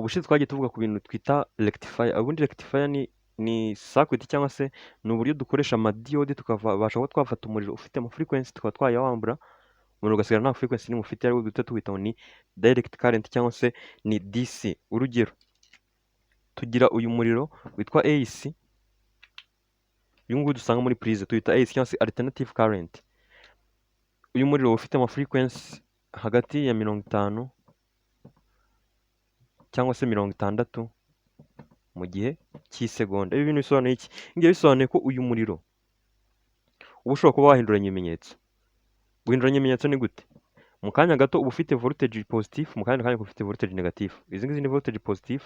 ubushize twagiye tuvuga ku bintu twita rectifier. Ubundi rectifier ni circuit cyangwa se ni uburyo dukoresha amadiyode tukabasha kuba twafata umuriro ufite ama frequency tukaba twayawambura, umuriro ugasigara nta frequency n'imwe ufite, ariwo duhita tuwita ngo ni direct current cyangwa se ni DC. Urugero, tugira uyu muriro witwa AC, uyu nguyu dusanga muri prise tuyita AC cyangwa se alternative current. Uyu muriro ufite ama frequency hagati ya 50 cyangwa se 60 mu gihe cy'isegonda. Ibi bintu bisobanuye iki? Ngiye bisobanuye ko uyu muriro uba ushobora kuba wahinduranya ibimenyetso. Guhinduranya ibimenyetso ni gute? Mu kanya gato uba ufite voltage positive, mu kanya uba ufite voltage negative. Izi ngizi ni voltage positive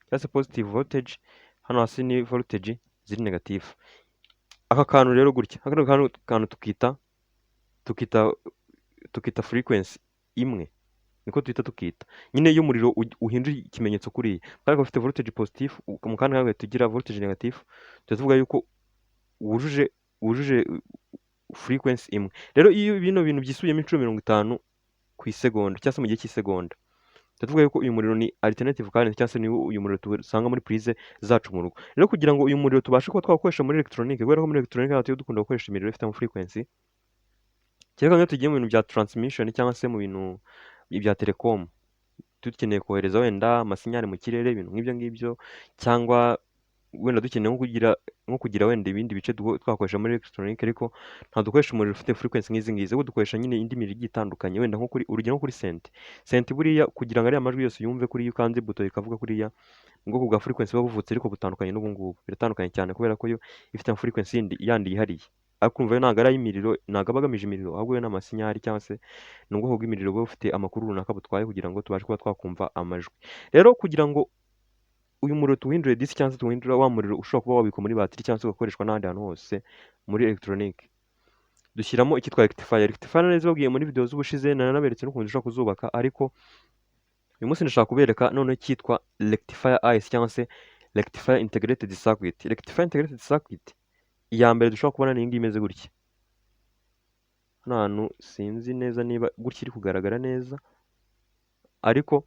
cyangwa se positive voltage, hano hasi ni voltage ziri negative. Aka kantu rero gutya, aka kantu tukita frequency imwe, niko tuhita tukita. Nyine iyo umuriro uhinduye ikimenyetso kuriya, kandi ufite voltage positive, mu kanya gato tugira voltage negative, tuvuga yuko wujuje frequency imwe. Rero iyo bino bintu byisubiyemo inshuro 50 ku isegonda cyangwa se mu gihe cy'isegonda, tuvuga yuko uyu muriro ni alternative current cyangwa se ni uyu muriro dusanga muri prise zacu mu rugo. Rero kugira ngo uyu muriro tubashe kuba twakoresha muri electronique, kubera ko muri electronique natwe dukunda gukoresha imiriro ifite ama frequency, cyangwa iyo tugiye mu bintu bya transmission cyangwa se mu bintu bya telecom, dukeneye kohereza wenda amasinyari mu kirere, ibintu nk'ibyo ngibyo, cyangwa wenda dukeneye nko kugira wenda ibindi bice twakoresha muri electronique, ariko nta dukoresha umuriro ufite frequency nk'izi ngizi, ahubwo dukoresha nyine indi miriro igiye itandukanye, wenda nko kuri urugero nko kuri senti buriya kugira ngo ariya majwi yose yumve kuriya ukanze buto ikavuga kuriya, ubwoko bwa frequency buba buvutse ariko butandukanye n'ubu ngubu, biratandukanye cyane kubera ko yo ifite ama frequency yandi yihariye. Ariko umva yo ntabwo ari ay'imiriro, ntabwo aba agamije imiriro, ahubwo yo ni amasinyari cyangwa se ni ubwoko bw'imiriro buba bufite amakuru runaka butwaye kugira ngo tubashe kuba twakumva amajwi. Rero kugira ngo uyu muriro tuwuhindure DC cyangwa se tuwuhindura wa muriro ushobora kuba wabikwa muri batiri cyangwa se ugakoreshwa n'ahandi hantu hose muri electronique, dushyiramo icyitwa rectifier. Rectifier neza babwiye muri video z'ubushize, nanaberetse n'ukuntu ushobora kuzubaka, ariko uyu munsi ndashaka kubereka noneho icyitwa rectifier IC cyangwa se rectifier integrated circuit. Rectifier integrated circuit iya mbere dushobora kubona ni iyi ngiyi imeze gutya. Hano hantu sinzi neza niba gutya iri kugaragara neza, ariko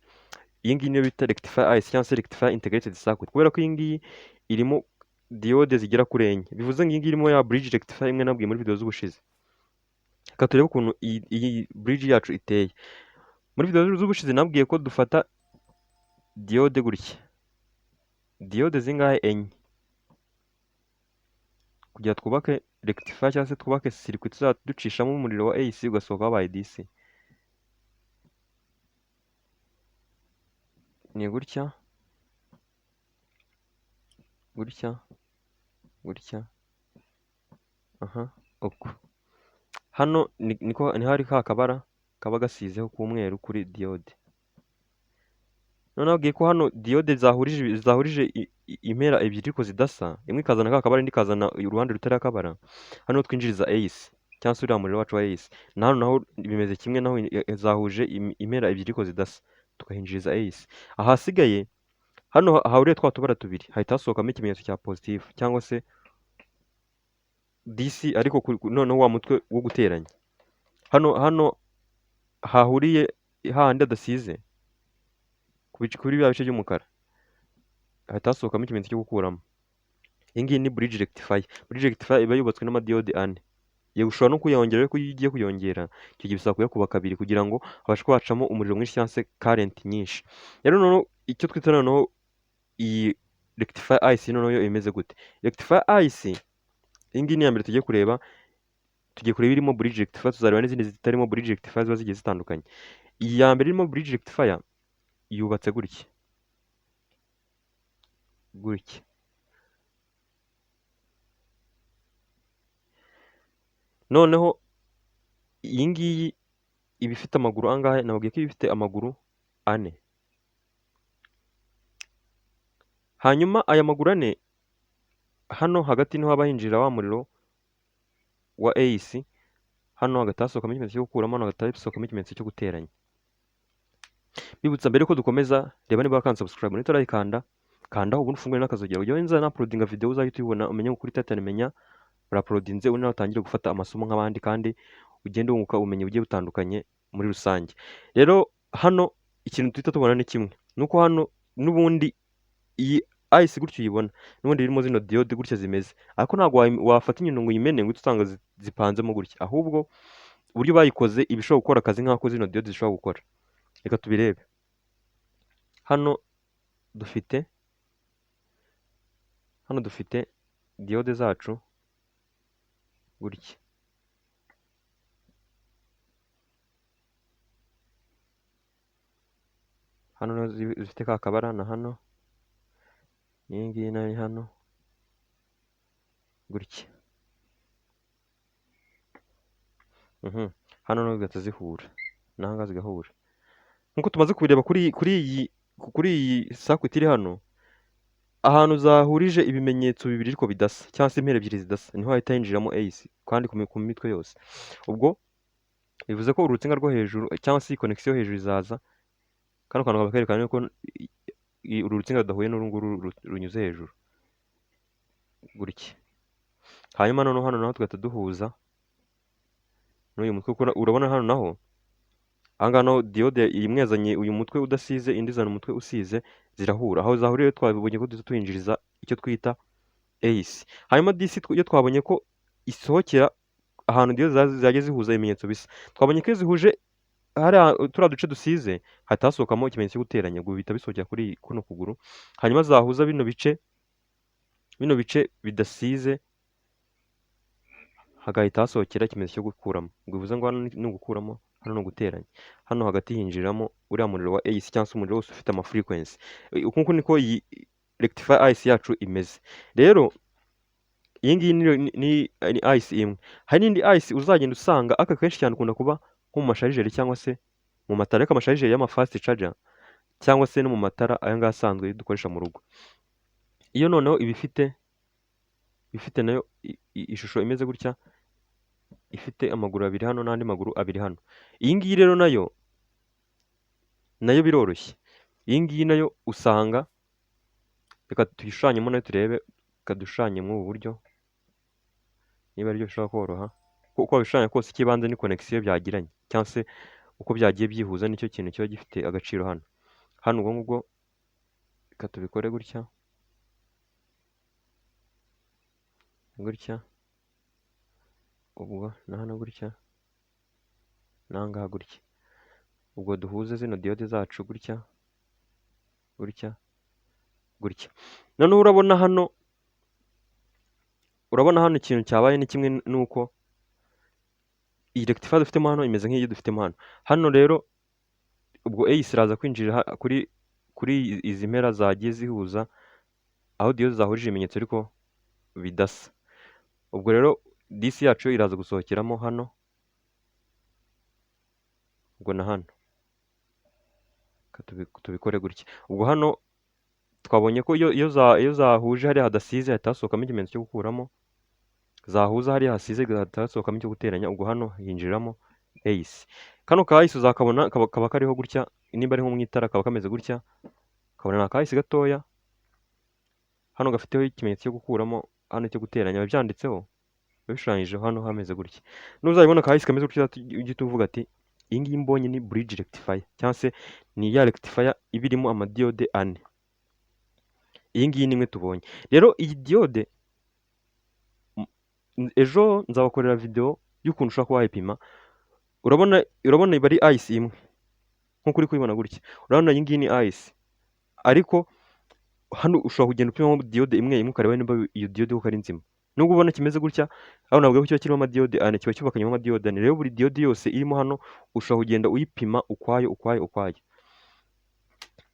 iyi ngiyi niyo bita rectifier IC cyangwa se rectifier integrated circuit, kubera ko iyi ngiyi irimo diode zigera kuri enye. Bivuze ngo iyi ngiyi irimo ya bridge rectifier imwe nabwiye muri video z'ubushize. Reka turebe ukuntu iyi bridge yacu iteye. Muri video z'ubushize nabwiye ko dufata diode gutya, diode zingahe? Enye, kugira twubake rectifier cyangwa se twubake circuit ducishamo umuriro wa AC ugasohoka wabaye DC. Ni gutya gutya gutya, uko. Hano ni hari ka kabara kaba gasizeho k'umweru kuri diode. Noneho abwiye ko hano diode zahurije impera ebyiri ariko zidasa, imwe ikazana ka kabara indi ikazana uruhande rutari akabara. Hano twinjiriza AC cyangwa se uriya muriro wacu wa AC, na hano naho bimeze kimwe, naho zahuje impera ebyiri ariko zidasa, tukahinjiriza AC. Ahasigaye hano hahuriye twa tubara tubiri, hahita hasohokamo ikimenyetso cya positive cyangwa se DC, ariko noneho wa mutwe wo guteranya. Hano hahuriye hahandi hadasize kuri bya bice by'umukara, hahita hasohokamo ikimenyetso cyo gukuramo. Iyi ngiyi ni bridge rectifier. Bridge rectifier iba yubatswe n'amadiyode ane. Yewe ushobora no kuyongera, ariko iyo ugiye kuyongera icyo gihe bisaba kuyakuba kabiri kugira ngo habashe kwacamo umuriro mwinshi cyangwa se current nyinshi. Rero noneho icyo twita noneho iyi rectifier IC noneho yo imeze gute? Rectifier IC iyi ngiyi ni iya mbere tugiye kureba irimo bridge rectifier, tuzareba n'izindi zitarimo bridge rectifier ziba zigiye zitandukanye. Iyi ya mbere irimo bridge rectifier yubatse gutya gutya. Noneho iyi ngiyi iba ifite amaguru angahe? Nababwiye ko iba ifite amaguru ane. Hanyuma aya maguru ane, hano hagati niho haba hinjira wa muriro wa AC, hano hagati hasohokamo ikimenyetso cyo gukuramo, hano hagati hasohokamo ikimenyetso cyo guteranya. Bibutsa mbere ko dukomeza, reba niba wakanze subscribe niba utarayikanda, kandaho ubundi ufungure n'akazogera kugira ngo na uploadinga video uzahite ubibona, umenye ngo kuri Titan menya uraploadinze, ubundi nawe utangire gufata amasomo nk'abandi kandi ugende wunguka ubumenyi bugiye butandukanye muri rusange. Rero hano ikintu tuhita tubona ni kimwe, nuko hano n'ubundi iyi IC gutya uyibona n'ubundi irimo zino diode gutya zimeze, ariko ntabwo wafata inyundo ngo uyimene ngo uhite usanga zipanzemo gutya, ahubwo uburyo bayikoze iba ishobora gukora akazi nk'ako zino diode zishobora gukora. Reka tubirebe. Hano dufite diode zacu gutya. Hano naho zifite ka kabara, na hano n'iyi ngiyi nayo iri hano gutya. Hano naho zigahita zihura, n'aha ngaha zigahura. Nk'uko tumaze kubireba kuri iyi circuit iri hano, ahantu zahurije ibimenyetso bibiri ariko bidasa cyangwa se impera ebyiri zidasa, niho hahita hinjiramo AC kandi ku mitwe yose. Ubwo bivuze ko uru rutsinga rwo hejuru cyangwa se iyi connection yo hejuru izaza, kano kantu kaba kerekana ko uru rutsinga rudahuye n'uru nguru runyuze hejuru gutya. Hanyuma noneho hano naho tugahita duhuza n'uyu mutwe, kuko urabona hano naho, aha ngaha naho diode imwe yazanye uyu mutwe udasize, indi izana umutwe usize, zirahura. Aho zahuriye twabonye ko duhita tuyinjiriza icyo twita AC. Hanyuma DC iyo twabonye ko isohokera ahantu diode zagiye zihuza ibimenyetso bisa, twabonye ko iyo zihuje hariya turiya duce dusize hahita hasohokamo ikimenyetso cyo guteranya, ubwo bihita bisohokera kuri kuno kuguru. Hanyuma zahuza bino bice bidasize, hagahita hasohokera ikimenyetso cyo gukuramo. Ubwo bivuze ngo hano ni ugukuramo, hano ni uguteranya. Hano hagati hinjiramo uriya muriro wa AC cyangwa se umuriro wose ufite ama frequency. Uku niko iyi rectifier IC yacu imeze. Rero iyi ngiyi ni IC imwe. Hari n'indi IC uzagenda usanga aka kenshi cyane ukunda kuba nko mu masharijeri cyangwa se mu matara, ariko amasharijeri y'ama fast charger cyangwa se no mu matara aya ngaya asanzwe dukoresha mu rugo. Iyo noneho ibifite nayo ishusho imeze gutya, ifite amaguru abiri hano n'andi maguru abiri hano. Iyi ngiyi rero nayo biroroshye. Iyi ngiyi nayo usanga, reka tuyishushanyemo nayo turebe, reka dushushanye muri ubu buryo niba aribyo bishobora koroha. Uko wabishushanya kose ikibanza ni connection byagiranye, cyangwa se uko byagiye byihuza nicyo kintu kiba gifite agaciro hano. Hano ubwo ngubwo reka tubikore gutya ubwo na hano gutya n'aha ngaha gutya. Ubwo duhuze zino diode zacu gutya. Noneho urabona hano ikintu cyabaye ni kimwe, nuko iyi rectifier dufitemo hano imeze nk'iyi dufitemo hano. Hano rero ubwo AC iraza kwinjira kuri izi mpera zagiye zihuza aho diode zahurije ibimenyetso ariko bidasa. Ubwo rero DC yacu iraza gusohokeramo hano, ubwo na hano tubikore gutya. Ubwo hano twabonye ko iyo zahuje hariya hadasize hahita hasohokamo ikimenyetso cyo gukuramo, zahuza hariya hasize hahita hasohokamo icyo guteranya. Ubwo hano hinjiramo AC. Kano ka AC uzakabona kaba kariho gutya, nimba ari nko mu itara kaba kameze gutya, kabona ni aka AC gatoya, hano gafiteho ikimenyetso cyo gukuramo, hano icyo guteranya, biba byanditseho, bishushanyijeho hano hameze gutya. Nuzabibona aka AC kameze gutya ujye uvuga ati iyi ngiyi mbonye ni bridge rectifier, cyangwa se ni ya rectifier iba irimo amadiode ane. Iyi ngiyi ni imwe tubonye. Rero iyi diode ejo nzabakorera video y'ukuntu ushobora kuba wayipima. Urabona iba ari IC imwe nk'uko uri kubibona gutya. Urabona iyi ngiyi ni IC, ariko hano ushobora kugenda upimamo diode imwe imwe ukareba niba iyo diode koko ari nzima. Nubwo ubona kimeze gutya, aho navuga ko kiba kirimo amadiode ane, kiba cyubakanyemo amadiode ane. Rero buri diode yose irimo hano ushobora kugenda uyipima ukwayo.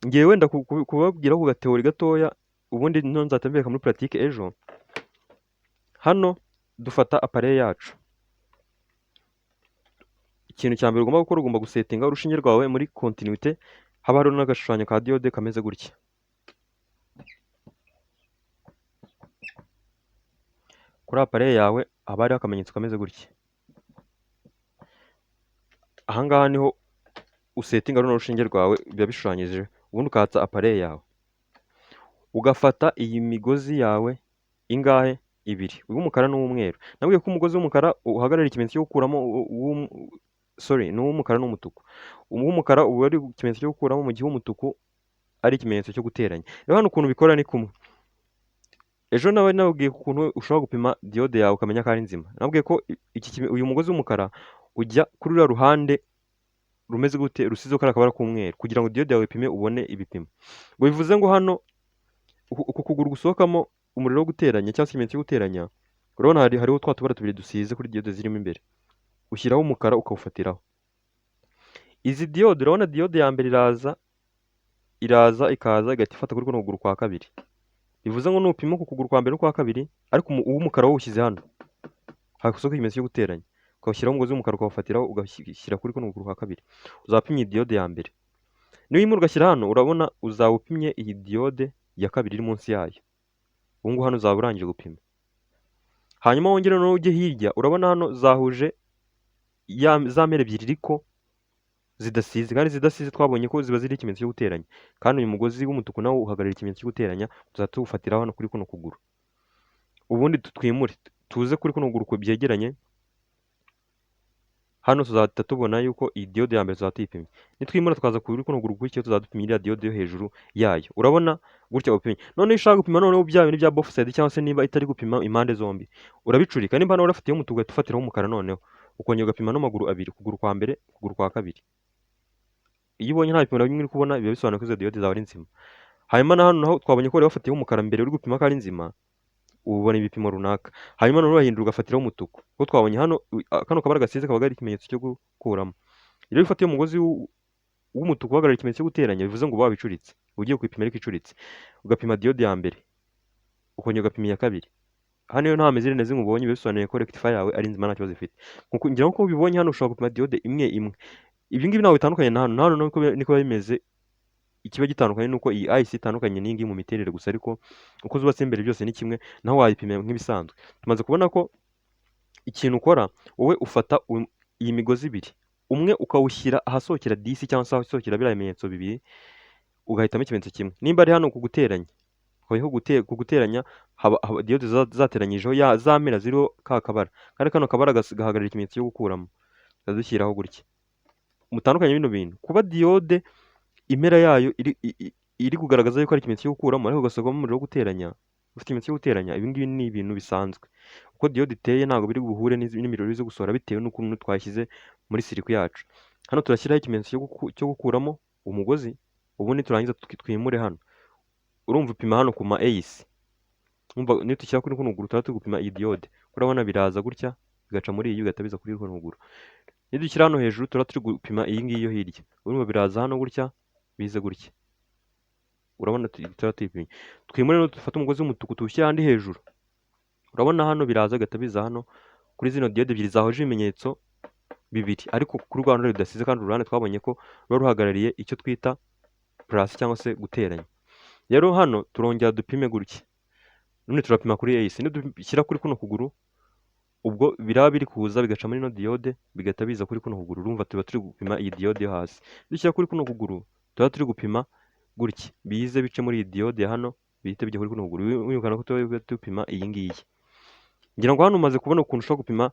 Ngiye wenda kubabwiraho ku gateori gatoya, ubundi no nzatambereka muri pratique ejo. Hano dufata appareil yacu. Ikintu cya mbere ugomba gukora, ugomba gusetinga urushinge rwawe muri continuité, haba hariho n'agashushanyo ka diode kameze gutya. Kuri appareil yawe haba hariho akamenyetso kameze gutya. Aha ngaha niho usetinga runo rushinge rwawe, biba bishushanyije. Ubundi ukatsa appareil yawe, ugafata iyi migozi yawe ingahe, ibiri, uw'umukara n'uw'umweru. Nabwiye ko umugozi w'umukara uhagarara ikimenyetso cyo gukuramo, ni uw'umukara n'umutuku. Uw'umukara uba ari ikimenyetso cyo gukuramo, mu gihe uw'umutuku ari ikimenyetso cyo guteranya. Rero hano ukuntu bikora ni kumwe. Ejo nawe nababwiye ukuntu ushobora gupima diyode yawe ukamenya ko ari nzima. Nababwiye ko uyu mugozi w'umukara ujya kuri ruriya ruhande rumeze gute, rusizeho kariya kabara k'umweru, kugira ngo diyode yawe ipime ubone ibipimo. Ngo bivuze ngo hano uku kuguru gusohokamo umuriro wo guteranya cyangwa se ikimenyetso cyo guteranya, urabona hariho twa tubara tubiri dusize kuri diyode zirimo imbere. Ushyiraho umukara ukawufatiraho. Izi diyode, urabona diyode ya mbere iraza ikaza igahita ifata kuri kuno kuguru kwa kabiri. Bivuze ngo nupima ku kuguru kwa mbere no kwa kabiri, ariko uw'umukara wawushyize hano, hasohoka ikimenyetso cyo guteranya, ukawushyiraho umugozi w'umukara ukawufatiraho ugashyira kuri kuno kuguru kwa kabiri, uzapimye diyode ya mbere. Niwimura ugashyira hano, urabona uzaba upimye iyi diyode ya kabiri iri munsi yayo. Ubu ngubu hano uzaba urangije gupima. Hanyuma wongere noneho ujye hirya, urabona hano zahuje za mpera ebyiri ariko zidasize, kandi zidasize twabonye ko ziba ziriho ikimenyetso cyo guteranya, kandi uyu mugozi w'umutuku nawo uhagarara ikimenyetso cyo guteranya, tuzaba tuwufatiraho hano kuri kuno kuguru. Ubundi twimure tuze kuri kuno kuguru byegeranye, hano tuzahita tubona yuko iyi diyode ya mbere tuzaba tuyipimye. Nitwimura tukaza kuri kuno kuguru gutyo, tuzaba dupimye iriya diyode yo hejuru yayo. Urabona gutya upimye. None iyo ushaka gupima noneho bya bintu bya both side, cyangwa se niba itari gupima impande zombi, urabicurika. Nimba hano warafatiyeho umutuku ugahita ufatiraho umukara, noneho ukongera ugapima n'amaguru abiri, ukuguru kwa mbere, ukuguru kwa kabiri. Iyo ubonye nta bipimo na bimwe uri kubona, biba bisobanuye ko izo diyode zawe ari nzima. Hanyuma na hano naho twabonye ko wari wafatiyeho umukara mbere uri gupima ko ari nzima, ubona ibipimo runaka. Hanyuma noneho urahindura ugafatiraho umutuku. Kuko twabonye hano kano kabara gasize kaba ari ikimenyetso cyo gukuramo. Iyo ufatiye umugozi w'umutuku uhagarara ikimenyetso cyo guteranya, bivuze ngo uba wabicuritse. Ugiye kuyipima ariko icuritse. Ugapima diyode ya mbere, ukongera ugapima iya kabiri. Hano iyo nta mezire na zimwe ubonye, biba bisobanuye ko rectifier yawe ari nzima, nta kibazo ifite. Ngira ngo uko ubibonye hano ushobora gupima diyode imwe imwe. Ibi ngibi ntawe bitandukanye na hano. Hano niko biba bimeze. Ikiba gitandukanye nuko iyi IC itandukanye n'ingi mu miterere gusa, ariko uko zubatse imbere byose ni kimwe, naho wayipima nk'ibisanzwe. Tumaze kubona ko ikintu ukora, wowe ufata iyi migozi ibiri, umwe ukawushyira ahasohokera DC cyangwa se ahasohokera biriya bimenyetso bibiri, ugahitamo ikimenyetso kimwe. Nimba ari hano kuguteranya, kuguteranya diyode zateranyijeho za mpera ziriho ka kabara, kandi kano kabara gahagarara ikimenyetso cyo gukuramo, tukazishyiraho gutya. Mutandukanye bino bintu, kuba diyode impera yayo iri kugaragaza yuko ari ikimenyetso cyo gukuramo, ariko ugasohokamo umuriro wo guteranya, ufite ikimenyetso cyo guteranya, ibi ngibi ni ibintu bisanzwe. Uko diyode iteye ntabwo biri buhure n'imiriro izo gusohora, bitewe n'ukuntu twashyize muri sirikwi yacu. Hano turashyiraho ikimenyetso cyo gukuramo umugozi, ubundi turangiza twimure hano. Urumva upima hano ku ma ACE. Umva nitushyira kuri kuno kuguru, tuba turi gupima iyi diyode. Urabona biraza gutya, bigaca muri iyi, bigahita biza kuri kuno kuguru. Nidushyira hano hejuru, tuba turi gupima iyi ngiyi yo hirya. Urumva biraza hano gutya, bize gutya. Urabona tuba tuyipimye. Twimure no dufate umugozi w'umutuku tuwushyire ahandi hejuru. Urabona hano biraza bigahita biza hano kuri zino diyode ebyiri zahuje ibimenyetso bibiri, ariko kuri rwa ruhande rudasize, kandi uruhande twabonye ko ruba ruhagarariye icyo twita plus cyangwa se guteranya. Rero hano turongera dupime gutya. None turapima kuri ACE. Nidushyira kuri kuno kuguru, ubwo biraba biri kuza bigaca muri ino diyode, bigahita biza kuri kuno kuguru. Urumva tuba turi gupima iyi diyode yo hasi. Dushyira kuri kuno kuguru, tuba turi gupima gutya, bize bice muri iyi diyode ya hano, bihite bijya kuri kuno kuguru. Wimukana ko tuba dupima iyi ngiyi. Ngira ngo hano umaze kubona ukuntu ushobora gupima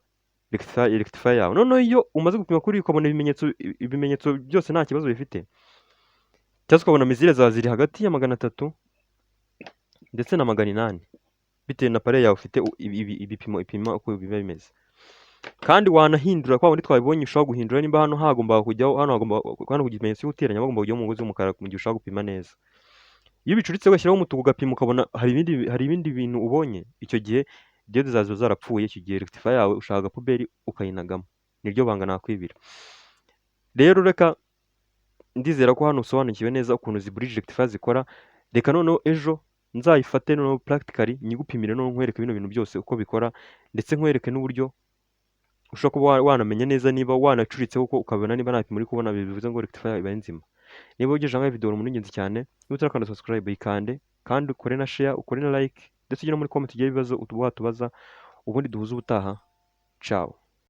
rectifier yawe. Noneho iyo umaze gupima kuri ukabona ibimenyetso byose nta kibazo bifite, cyangwa ukabona mizire zawe ziri hagati ya 300 ndetse na 800, bitewe na pare yawe ufite ibipimo ipima uko biba bimeze. Kandi wanahindura kwa wundi twabibonye, ushobora guhindura nimba hano hagomba kujyaho, hano ku ikimenyetso cyo guteranya bagomba kujyaho umugozi w'umukara mu gihe ushaka gupima neza. Iyo bicuritse ugashyiraho umutuku ugapima, ukabona hari ibindi bintu ubonye, icyo gihe diyode zawe ziba zarapfuye. Icyo gihe rectifier yawe ushaka agapuberi ukayinagamo. Niryo banga nakwibira. Rero reka ndizera ko hano usobanukiwe neza ukuntu izi bridge rectifier zikora. Reka noneho ejo nzayifate noneho practically nyigupimire, noneho nkwereke bino bintu byose uko bikora, ndetse nkwereke n'uburyo ushobora kuba wanamenya neza niba wanacuritse kuko ukabona niba nta bipimo uri kubona, bivuze ngo rectifier iba ari nzima. Niba ugejeje aha video umuntu ingenzi cyane, niba utarakanda subscribe yikande, kandi ukore na share, ukore na like, ndetse ugire muri comment ugiye ibibazo watubaza, ubundi duhuze ubutaha. Ciao.